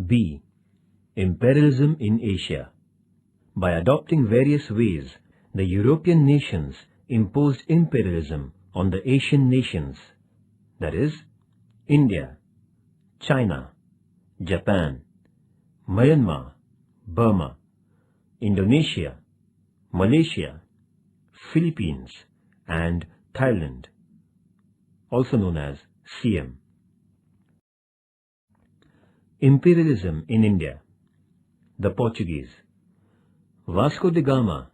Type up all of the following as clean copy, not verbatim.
B. Imperialism in Asia. By adopting various ways, the European nations imposed imperialism on the Asian nations, that is, India, China, Japan, Myanmar, Burma, Indonesia, Malaysia, Philippines, and Thailand, also known as Siam. Imperialism in India. The Portuguese. Vasco da Gama,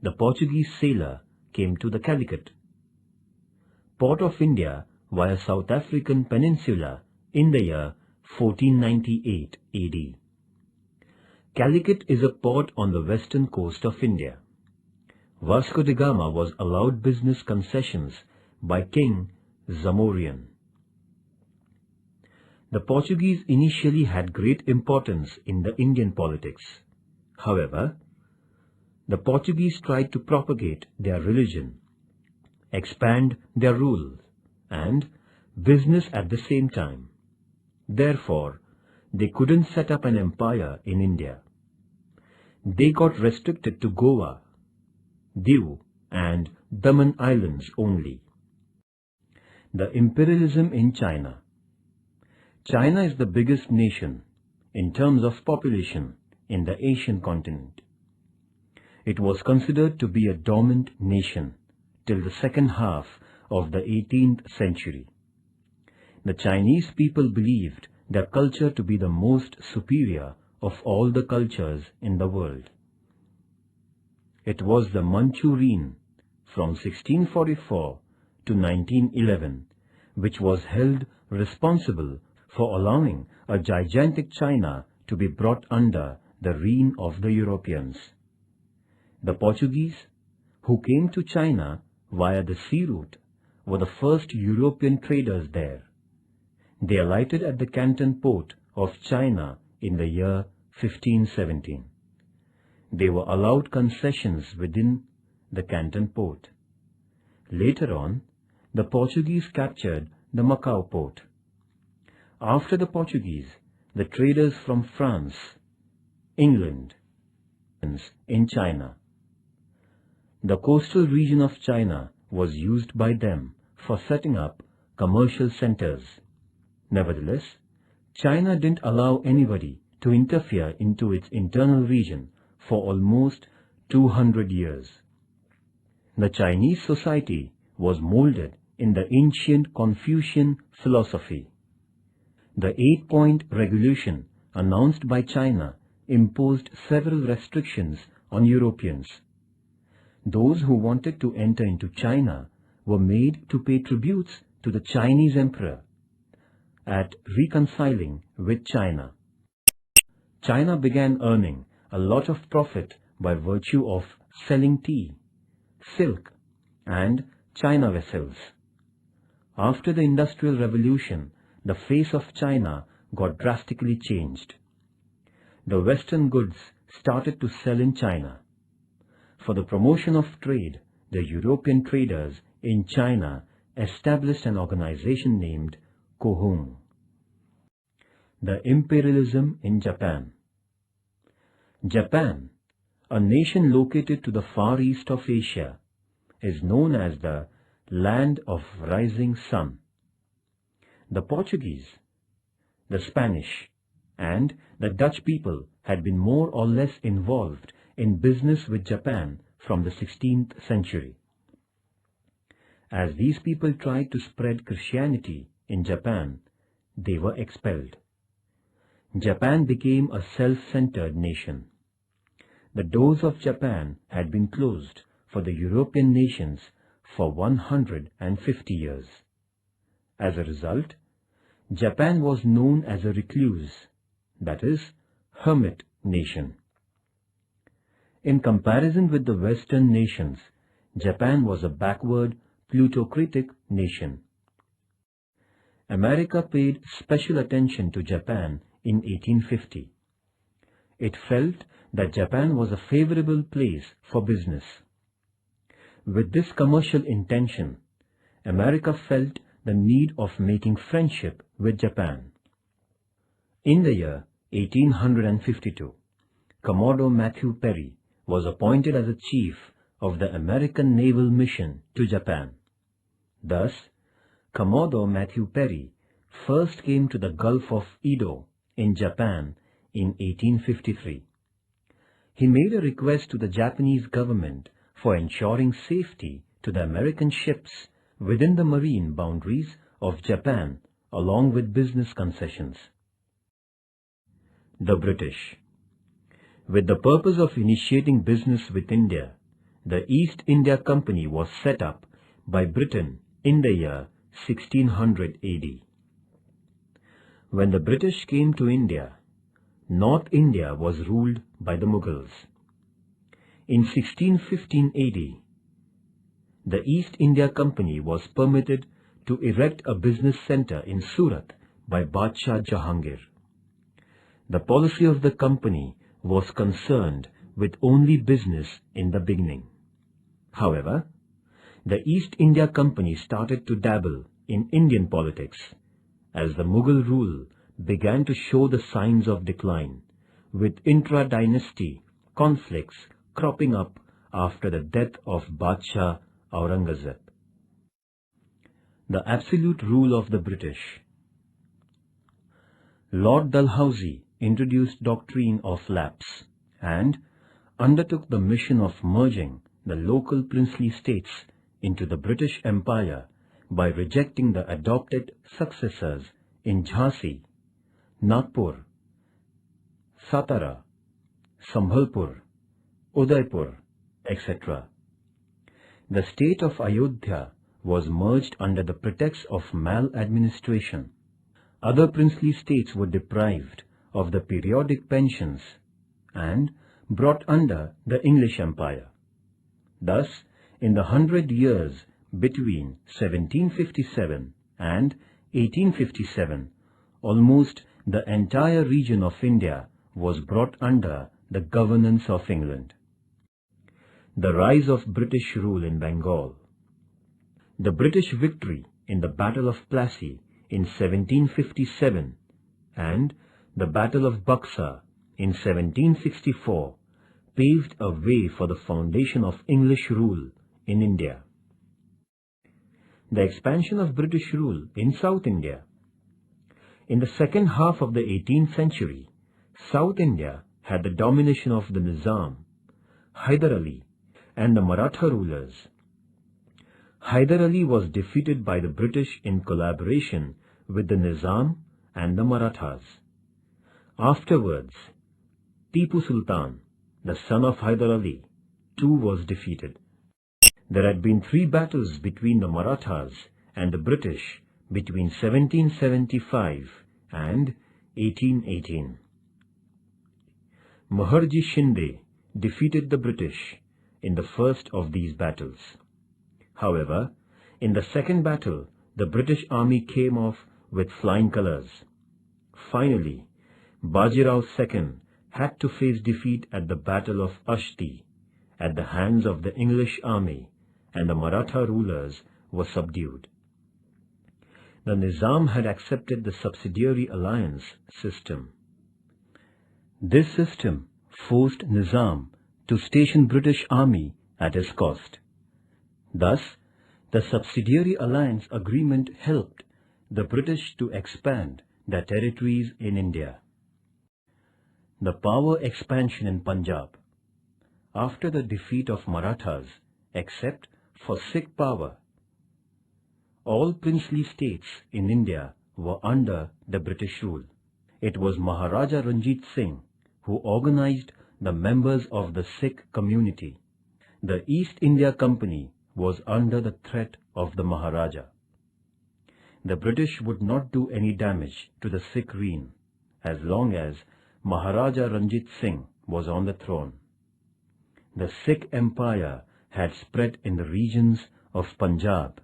the Portuguese sailor, came to the Calicut, port of India, via South African peninsula in the year 1498 AD. Calicut is a port on the western coast of India. Vasco da Gama was allowed business concessions by King Zamorian. The Portuguese initially had great importance in the Indian politics. However, the Portuguese tried to propagate their religion, expand their rule, and business at the same time. Therefore, they couldn't set up an empire in India. They got restricted to Goa, Diu, and Daman Islands only. The imperialism in China. China is the biggest nation in terms of population in the Asian continent. It was considered to be a dominant nation till the second half of the 18th century. The Chinese people believed their culture to be the most superior of all the cultures in the world. It was the Manchurian from 1644 to 1911 which was held responsible for allowing a gigantic China to be brought under the reign of the Europeans. The Portuguese, who came to China via the sea route, were the first European traders there. They alighted at the Canton port of China in the year 1517. They were allowed concessions within the Canton port. Later on, the Portuguese captured the Macau port. After the Portuguese, the traders from France, England, in China. The coastal region of China was used by them for setting up commercial centers. Nevertheless, China didn't allow anybody to interfere into its internal region for almost 200 years. The Chinese society was molded in the ancient Confucian philosophy. The 8-point regulation announced by China imposed several restrictions on Europeans. Those who wanted to enter into China were made to pay tributes to the Chinese emperor at reconciling with China. China began earning a lot of profit by virtue of selling tea, silk, and China vessels. After the Industrial Revolution, the face of China got drastically changed. The Western goods started to sell in China. For the promotion of trade, the European traders in China established an organization named Kohong. The imperialism in Japan. Japan, a nation located to the far east of Asia, is known as the Land of Rising Sun. The Portuguese, the Spanish, and the Dutch people had been more or less involved in business with Japan from the 16th century. As these people tried to spread Christianity in Japan, they were expelled. Japan became a self-centered nation. The doors of Japan had been closed for the European nations for 150 years. As a result, Japan was known as a recluse, that is, hermit nation. In comparison with the Western nations, Japan was a backward, plutocratic nation. America paid special attention to Japan in 1850. It felt that Japan was a favorable place for business. With this commercial intention, America felt the need of making friendship with Japan. In the year 1852, Commodore Matthew Perry was appointed as a chief of the American Naval Mission to Japan. Thus, Commodore Matthew Perry first came to the Gulf of Edo in Japan in 1853. He made a request to the Japanese government for ensuring safety to the American ships within the marine boundaries of Japan, along with business concessions. The British. With the purpose of initiating business with India, the East India Company was set up by Britain in the year 1600 AD. When the British came to India, North India was ruled by the Mughals. In 1615 AD, the East India Company was permitted to erect a business centre in Surat by Badshah Jahangir. The policy of the company was concerned with only business in the beginning. However, the East India Company started to dabble in Indian politics as the Mughal rule began to show the signs of decline, with intra-dynasty conflicts cropping up after the death of Badshah Aurangzeb. The absolute rule of the British. Lord Dalhousie introduced doctrine of lapse and undertook the mission of merging the local princely states into the British Empire by rejecting the adopted successors in Jhansi, Nagpur, Satara, Sambhalpur, Udaipur, etc. The state of Ayodhya was merged under the pretext of maladministration. Other princely states were deprived of the periodic pensions and brought under the English Empire. Thus, in the 100 years between 1757 and 1857, almost the entire region of India was brought under the governance of England. The rise of British rule in Bengal. The British victory in the Battle of Plassey in 1757 and the Battle of Buxar in 1764 paved a way for the foundation of English rule in India. The expansion of British rule in South India. In the second half of the 18th century, South India had the domination of the Nizam, Hyder Ali, and the Maratha rulers. Hyder Ali was defeated by the British in collaboration with the Nizam and the Marathas. Afterwards, Tipu Sultan, the son of Hyder Ali, too was defeated. There had been 3 battles between the Marathas and the British between 1775 and 1818. Maharji Shinde defeated the British in the first of these battles. However, in the second battle, the British army came off with flying colours. Finally, Bajirao II had to face defeat at the Battle of Ashti at the hands of the English army, and the Maratha rulers were subdued. The Nizam had accepted the subsidiary alliance system. This system forced Nizam to station British army at his cost. Thus, the subsidiary alliance agreement helped the British to expand their territories in India. The power expansion in Punjab. After the defeat of Marathas, except for Sikh power, all princely states in India were under the British rule. It was Maharaja Ranjit Singh who organized the members of the Sikh community. The East India Company was under the threat of the Maharaja. The British would not do any damage to the Sikh reign as long as Maharaja Ranjit Singh was on the throne. The Sikh Empire had spread in the regions of Punjab,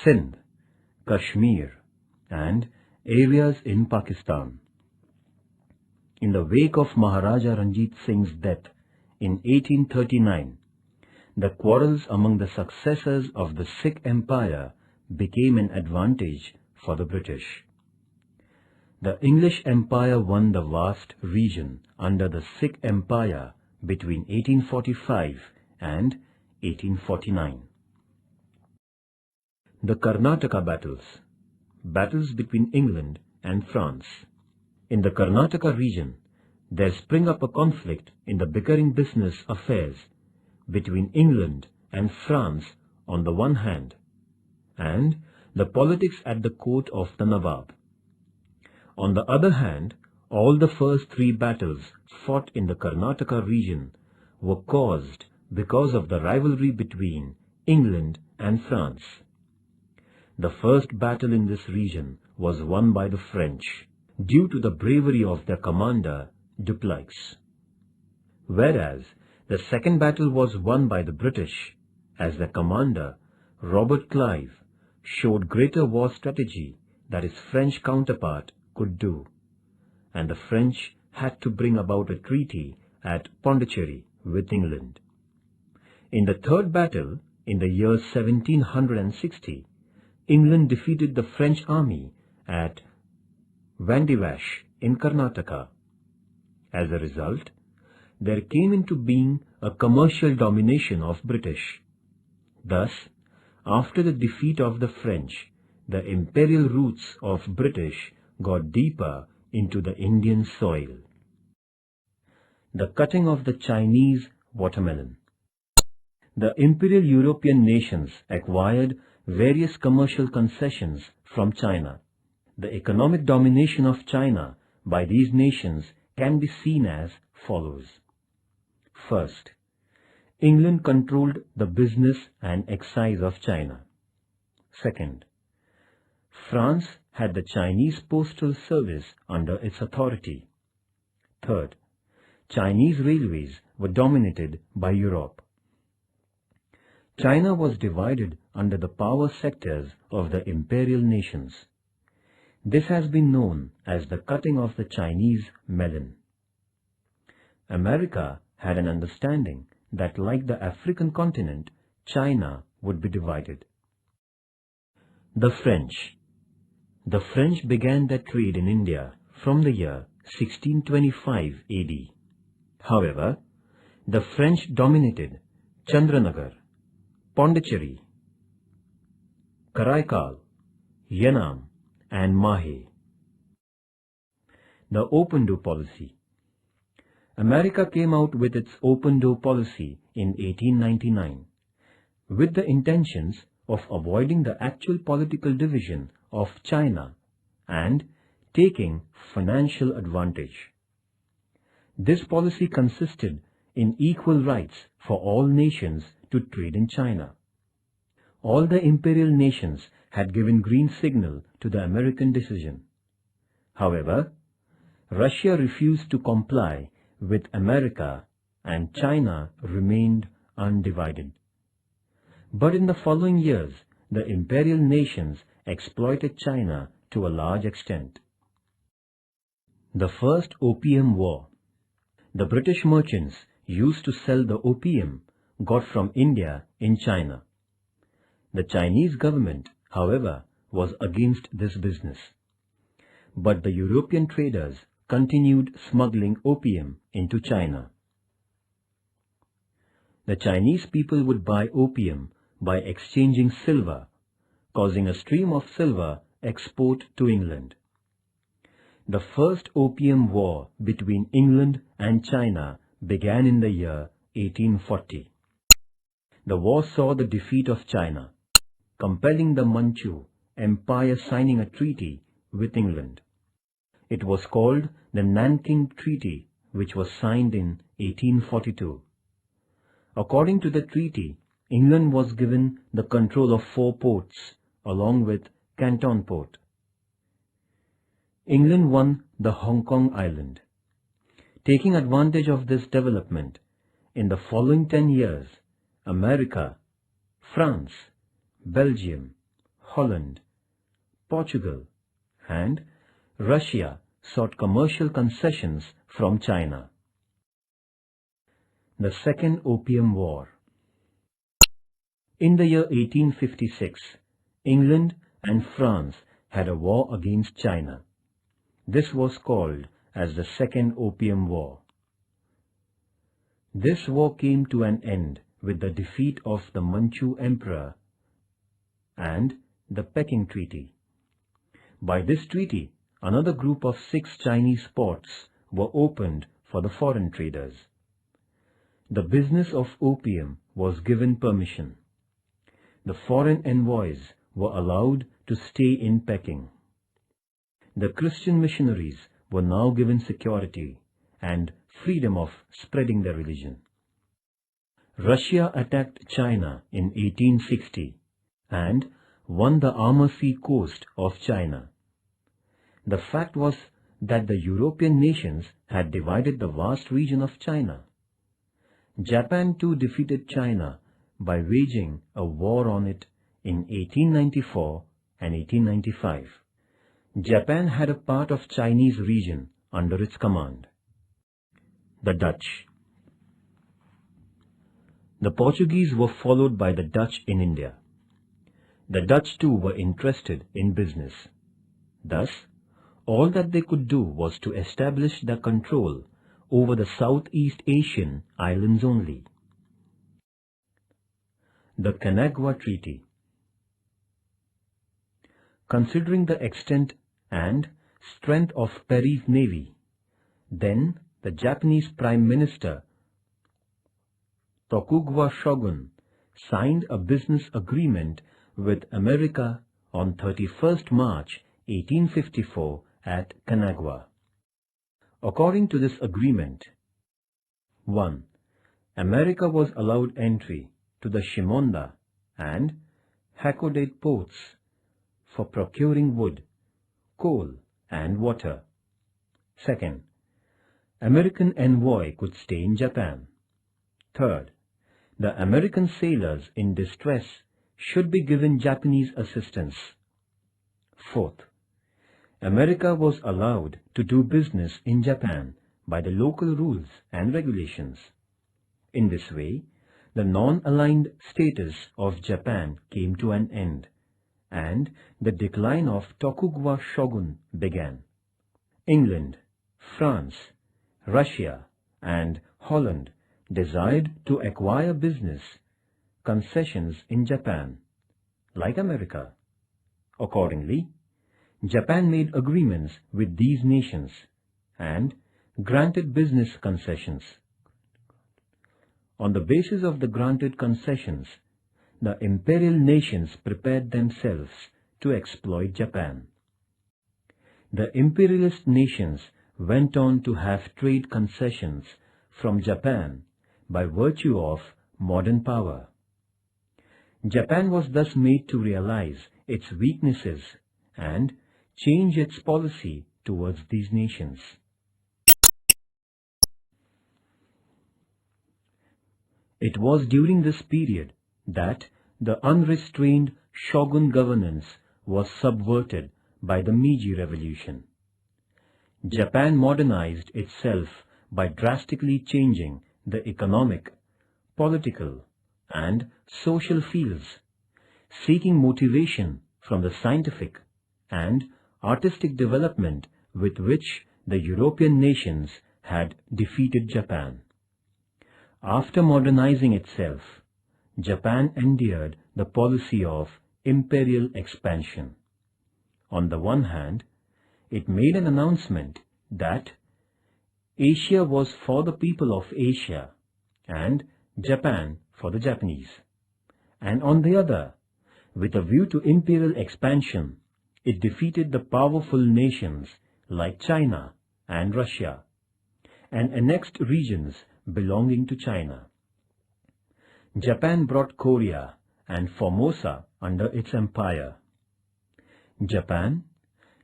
Sindh, Kashmir, and areas in Pakistan. In the wake of Maharaja Ranjit Singh's death in 1839, the quarrels among the successors of the Sikh Empire became an advantage for the British. The English Empire won the vast region under the Sikh Empire between 1845 and 1849. The Karnataka battles, battles between England and France. In the Karnataka region, there sprang up a conflict in the bickering business affairs between England and France on the one hand, and the politics at the court of the Nawab. On the other hand, all the first three battles fought in the Karnataka region were caused because of the rivalry between England and France. The first battle in this region was won by the French due to the bravery of their commander Dupleix, whereas the second battle was won by the British as their commander Robert Clive showed greater war strategy than his French counterpart could do, and the French had to bring about a treaty at Pondicherry with England. In the third battle, in the year 1760, England defeated the French army at Vandivash in Karnataka. As a result, there came into being a commercial domination of British. Thus, after the defeat of the French, the imperial roots of British got deeper into the Indian soil. The cutting of the Chinese watermelon. The imperial European nations acquired various commercial concessions from China. The economic domination of China by these nations can be seen as follows. First, England controlled the business and excise of China. Second, France had the Chinese postal service under its authority. Third, Chinese railways were dominated by Europe. China was divided under the power sectors of the imperial nations. This has been known as the cutting of the Chinese melon. America had an understanding that, like the African continent, China would be divided. The French. The French began their trade in India from the year 1625 AD. However, the French dominated Chandranagar, Pondicherry, Karaikal, Yanam, and Mahe. The Open Door Policy. America came out with its Open Door Policy in 1899 with the intentions of avoiding the actual political division of China and taking financial advantage. This policy consisted in equal rights for all nations to trade in China. All the imperial nations had given green signal to the American decision. However, Russia refused to comply with America and China remained undivided. But in the following years, the imperial nations exploited China to a large extent. The First Opium War. The British merchants used to sell the opium got from India in China. The Chinese government, however, was against this business. But the European traders continued smuggling opium into China. The Chinese people would buy opium by exchanging silver, causing a stream of silver export to England. The First Opium War between England and China began in the year 1840. The war saw the defeat of China, compelling the Manchu Empire signing a treaty with England. It was called the Nanking Treaty, which was signed in 1842. According to the treaty, England was given the control of 4 ports along with Canton Port. England won the Hong Kong Island. Taking advantage of this development, in the following 10 years, America, France, Belgium, Holland, Portugal, and Russia sought commercial concessions from China. The Second Opium War. In the year 1856, England and France had a war against China. This was called as the Second Opium War. This war came to an end with the defeat of the Manchu Emperor and the Peking Treaty. By this treaty, another group of 6 Chinese ports were opened for the foreign traders. The business of opium was given permission. The foreign envoys were allowed to stay in Peking. The Christian missionaries were now given security and freedom of spreading their religion. Russia attacked China in 1860 and won the Amur Sea coast of China. The fact was that the European nations had divided the vast region of China. Japan too defeated China by waging a war on it in 1894 and 1895. Japan had a part of Chinese region under its command. The Dutch. The Portuguese were followed by the Dutch in India. The Dutch too were interested in business. Thus, all that they could do was to establish their control over the Southeast Asian islands only. The Kanagawa Treaty. Considering the extent and strength of Perry's navy, then the Japanese Prime Minister Tokugawa Shogun signed a business agreement with America on 31st March 1854 at Kanagawa. According to this agreement, 1. America was allowed entry to the Shimonda and Hakodate ports for procuring wood, coal and water. 2. American envoy could stay in Japan. 3. The American sailors in distress should be given Japanese assistance. 4. America was allowed to do business in Japan by the local rules and regulations. In this way, the non-aligned status of Japan came to an end, and the decline of Tokugawa Shogun began. England, France, Russia, and Holland desired to acquire business concessions in Japan, like America. Accordingly, Japan made agreements with these nations and granted business concessions. On the basis of the granted concessions, the imperial nations prepared themselves to exploit Japan. The imperialist nations went on to have trade concessions from Japan by virtue of modern power. Japan was thus made to realize its weaknesses and change its policy towards these nations. It was during this period that the unrestrained shogun governance was subverted by the Meiji Revolution. Japan modernized itself by drastically changing the economic, political, and social fields, seeking motivation from the scientific and artistic development with which the European nations had defeated Japan. After modernizing itself, Japan endeared the policy of imperial expansion. On the one hand, it made an announcement that Asia was for the people of Asia and Japan for the Japanese. And on the other, with a view to imperial expansion, it defeated the powerful nations like China and Russia and annexed regions belonging to China. Japan brought Korea and Formosa under its empire. Japan,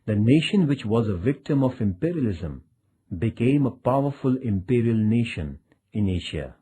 the nation which was a victim of imperialism, became a powerful imperial nation in Asia.